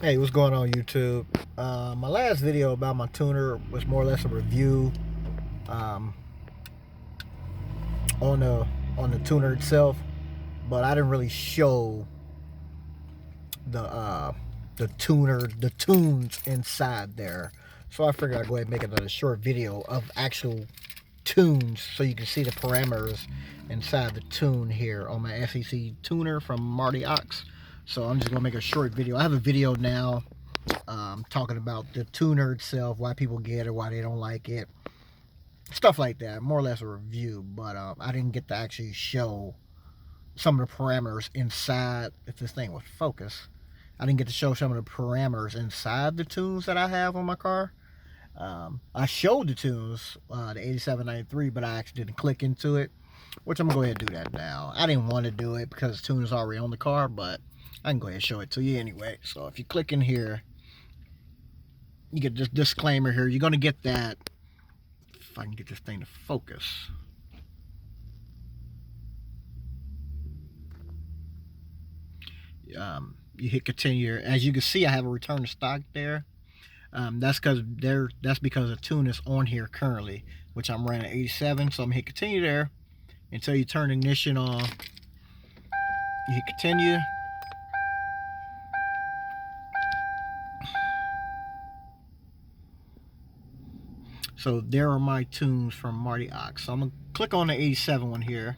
Hey, what's going on, YouTube? My last video about my tuner was more or less a review um, on the tuner itself, but I didn't really show the tunes inside there. So I figured I'd go ahead and make another short video of actual tunes so you can see the parameters inside the tune here on my SEC tuner from Marty Ochs. So I'm just gonna make a short video. I have a video now talking about the tuner itself, why people get it, why they don't like it, stuff like that. More or less a review, but I didn't get to actually show some of the parameters inside. If this thing would focus, I didn't get to show some of the parameters inside the tunes that I have on my car. I showed the tunes, the 8793, but I actually didn't click into it, which I'm gonna go ahead and do that now. I didn't want to do it because the tune is already on the car, but I can go ahead and show it to you anyway. So if you click in here, you get this disclaimer here. You're gonna get that. If I can get this thing to focus. You hit continue. As you can see, I have a return to stock there. That's because the tune is on here currently, which I'm running at 87. So I'm gonna hit continue there until you turn ignition on. You hit continue. So there are my tunes from Marty Ochs. So I'm gonna click on the 87 one here.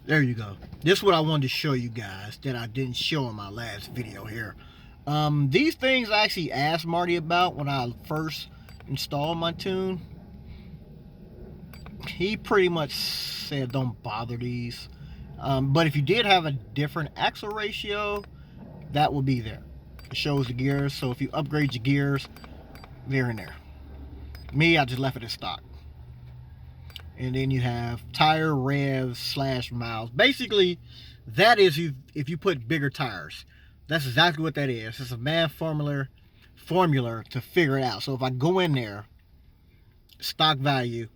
There you go. This is what I wanted to show you guys that I didn't show in my last video here. These things I actually asked Marty about when I first installed my tune. He pretty much said don't bother these. But if you did have a different axle ratio, that will be there. It shows the gears. So if you upgrade your gears, they're in there. Me, I just left it in stock. And then you have tire revs / miles. Basically, that is if you put bigger tires. That's exactly what that is. It's a math formula to figure it out. So if I go in there, stock value,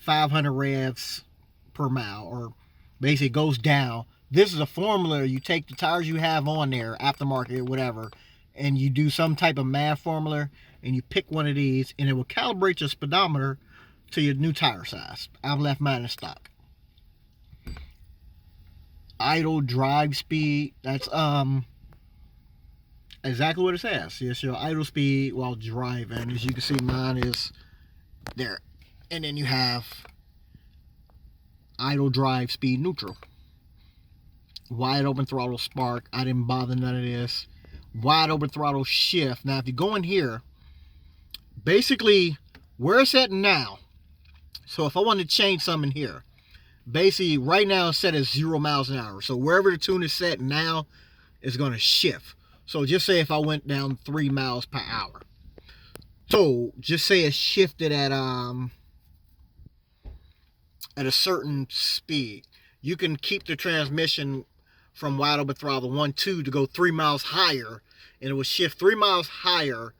500 revs per mile, or basically it goes down. This is a formula. You take the tires you have on there, aftermarket, whatever, and you do some type of math formula, and you pick one of these, and it will calibrate your speedometer to your new tire size. I've left mine in stock. Idle drive speed, that's exactly what it says. It's your idle speed while driving. As you can see, mine is there. And then you have idle drive speed neutral. Wide open throttle spark. I didn't bother none of this. Wide open throttle shift. Now if you go in here, basically where it's at now, so if I want to change something here, basically right now it's set at 0 miles an hour. So wherever the tune is set now, it's going to shift. So just say if I went down 3 miles per hour. So just say it's shifted at a certain speed. You can keep the transmission from wide open throttle 1, 2 to go 3 miles higher, and it will shift 3 miles higher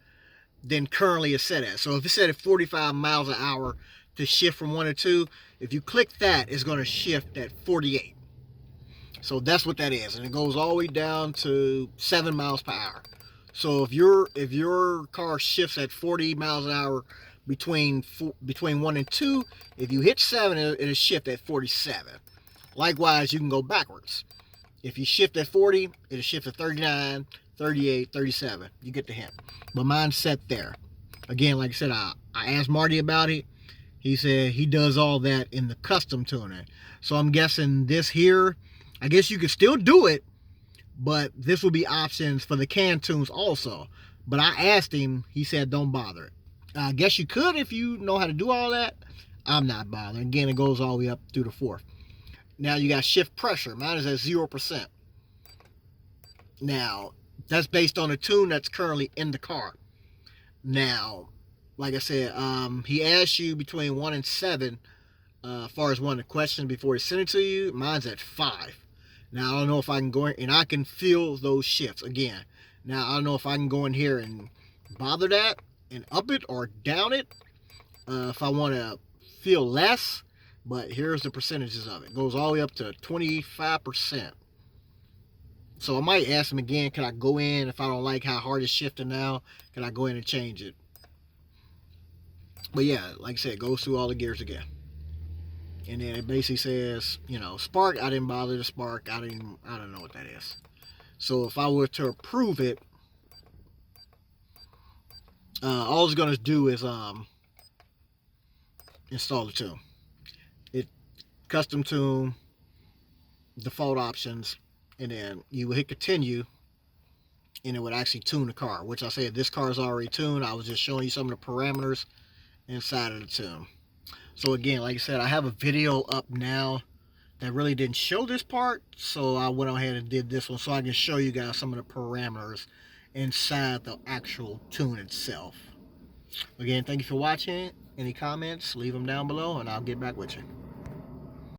than currently it's set at. So if it's set at 45 miles an hour, to shift from 1 to 2, if you click that, it's going to shift at 48. So that's what that is, and it goes all the way down to 7 miles per hour. So if your car shifts at 40 miles an hour between 1 and 2, if you hit 7, it'll shift at 47. Likewise, you can go backwards. If you shift at 40, it'll shift at 39, 38, 37. You get the hint. But mine's set there. Again, like I said, I asked Marty about it. He said he does all that in the custom tuning. So I'm guessing this here, I guess you could still do it, but this will be options for the can tunes also. But I asked him, he said don't bother it. I guess you could if you know how to do all that. I'm not bothering. Again, it goes all the way up through the 4th. Now you got shift pressure. Mine is at 0%. Now, that's based on a tune that's currently in the car. Now, like I said, he asked you between 1 and 7 as far as one of the questions before he sent it to you. Mine's at 5. Now, I don't know if I can go in, and I can feel those shifts again. Now, I don't know if I can go in here and bother that and up it or down it if I want to feel less. But here's the percentages of it. It goes all the way up to 25%. So I might ask them again, can I go in, if I don't like how hard it's shifting now, can I go in and change it? But yeah, like I said, it goes through all the gears again. And then it basically says, you know, spark, I didn't bother to spark. I don't know what that is. So if I were to approve it, all it's going to do is install the tune. It custom tune, default options, and then you will hit continue, and it would actually tune the car, which I said this car is already tuned. I was just showing you some of the parameters inside of the tune. So again, like I said, I have a video up now that really didn't show this part, so I went ahead and did this one so I can show you guys some of the parameters inside the actual tune itself. Again, thank you for watching. Any comments, leave them down below and I'll get back with you.